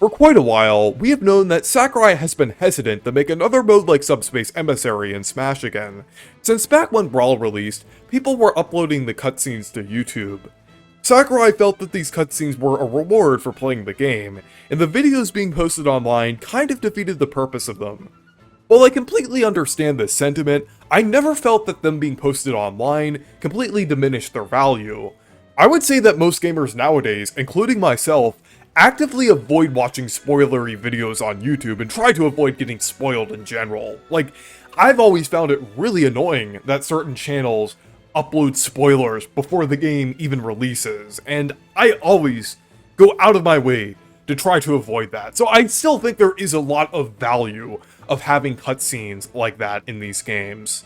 For quite a while, we have known that Sakurai has been hesitant to make another mode like Subspace Emissary in Smash again. Since back when Brawl released, people were uploading the cutscenes to YouTube. Sakurai felt that these cutscenes were a reward for playing the game, and the videos being posted online kind of defeated the purpose of them. While I completely understand this sentiment, I never felt that them being posted online completely diminished their value. I would say that most gamers nowadays, including myself, actively avoid watching spoilery videos on YouTube and try to avoid getting spoiled in general. Like, I've always found it really annoying that certain channels upload spoilers before the game even releases, and I always go out of my way to try to avoid that. So I still think there is a lot of value of having cutscenes like that in these games.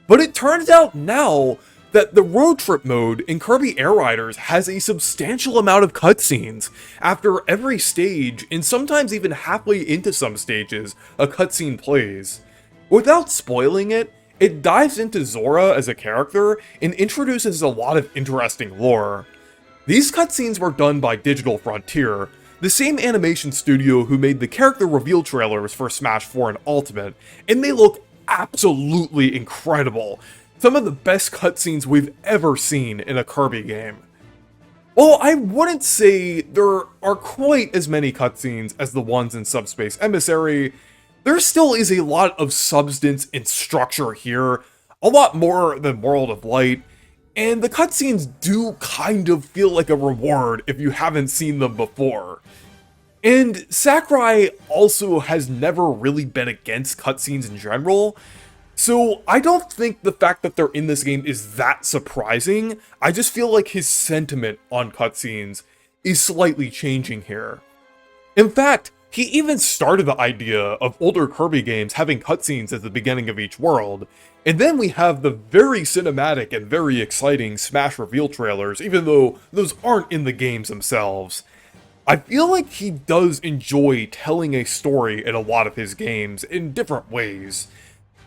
But it turns out now that the road trip mode in Kirby Air Riders has a substantial amount of cutscenes. After every stage, and sometimes even halfway into some stages, a cutscene plays. Without spoiling it, it dives into Zora as a character and introduces a lot of interesting lore. These cutscenes were done by Digital Frontier, the same animation studio who made the character reveal trailers for Smash 4 and Ultimate, and they look absolutely incredible. Some of the best cutscenes we've ever seen in a Kirby game. While I wouldn't say there are quite as many cutscenes as the ones in Subspace Emissary, there still is a lot of substance and structure here, a lot more than World of Light, and the cutscenes do kind of feel like a reward if you haven't seen them before. And Sakurai also has never really been against cutscenes in general, so I don't think the fact that they're in this game is that surprising. I just feel like his sentiment on cutscenes is slightly changing here. In fact, he even started the idea of older Kirby games having cutscenes at the beginning of each world, and then we have the very cinematic and very exciting Smash reveal trailers, even though those aren't in the games themselves. I feel like he does enjoy telling a story in a lot of his games in different ways.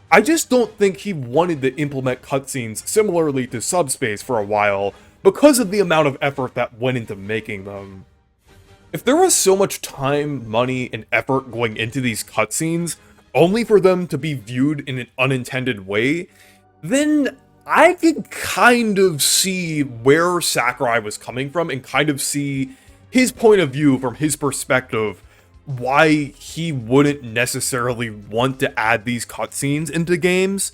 I just don't think he wanted to implement cutscenes similarly to Subspace for a while because of the amount of effort that went into making them. If there was so much time, money, and effort going into these cutscenes, only for them to be viewed in an unintended way, then I could kind of see where Sakurai was coming from and kind of see his point of view from his perspective, why he wouldn't necessarily want to add these cutscenes into games.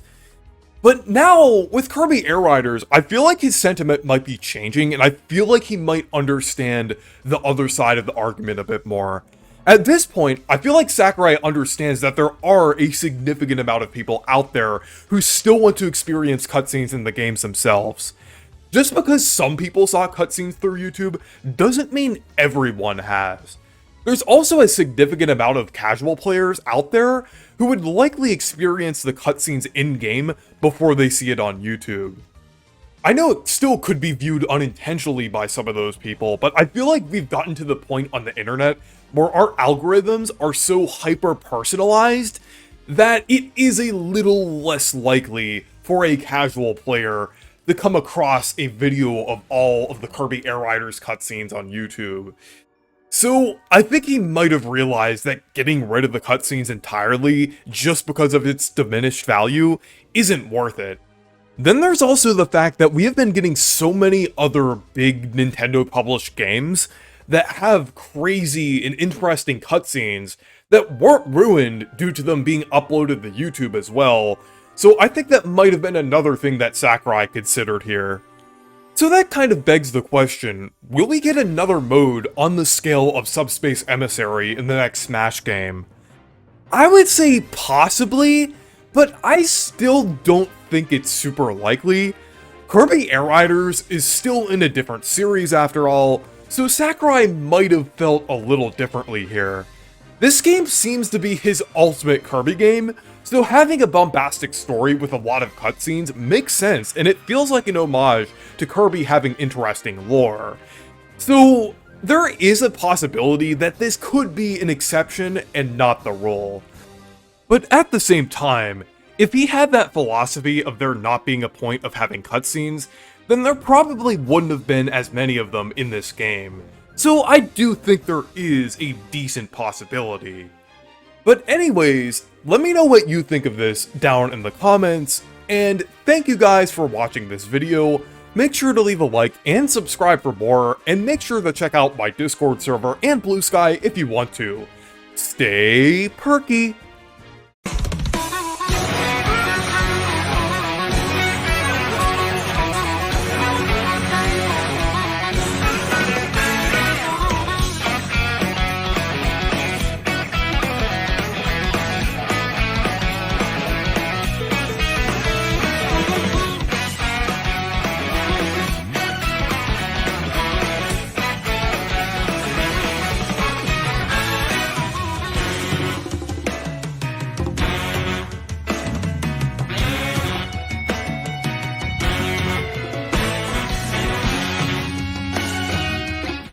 But now, with Kirby Air Riders, I feel like his sentiment might be changing, and I feel like he might understand the other side of the argument a bit more. At this point, I feel like Sakurai understands that there are a significant amount of people out there who still want to experience cutscenes in the games themselves. Just because some people saw cutscenes through YouTube doesn't mean everyone has. There's also a significant amount of casual players out there who would likely experience the cutscenes in-game before they see it on YouTube. I know it still could be viewed unintentionally by some of those people, but I feel like we've gotten to the point on the internet where our algorithms are so hyper-personalized that it is a little less likely for a casual player to come across a video of all of the Kirby Air Riders cutscenes on YouTube. So, I think he might have realized that getting rid of the cutscenes entirely, just because of its diminished value, isn't worth it. Then there's also the fact that we have been getting so many other big Nintendo-published games that have crazy and interesting cutscenes that weren't ruined due to them being uploaded to YouTube as well, so I think that might have been another thing that Sakurai considered here. So that kind of begs the question, will we get another mode on the scale of Subspace Emissary in the next Smash game? I would say possibly, but I still don't think it's super likely. Kirby Air Riders is still in a different series after all, so Sakurai might have felt a little differently here. This game seems to be his ultimate Kirby game, so having a bombastic story with a lot of cutscenes makes sense, and it feels like an homage to Kirby having interesting lore. So there is a possibility that this could be an exception and not the rule. But at the same time, if he had that philosophy of there not being a point of having cutscenes, then there probably wouldn't have been as many of them in this game. So I do think there is a decent possibility. But anyways, let me know what you think of this down in the comments, and thank you guys for watching this video. Make sure to leave a like and subscribe for more, and make sure to check out my Discord server and Blue Sky if you want to. Stay perky!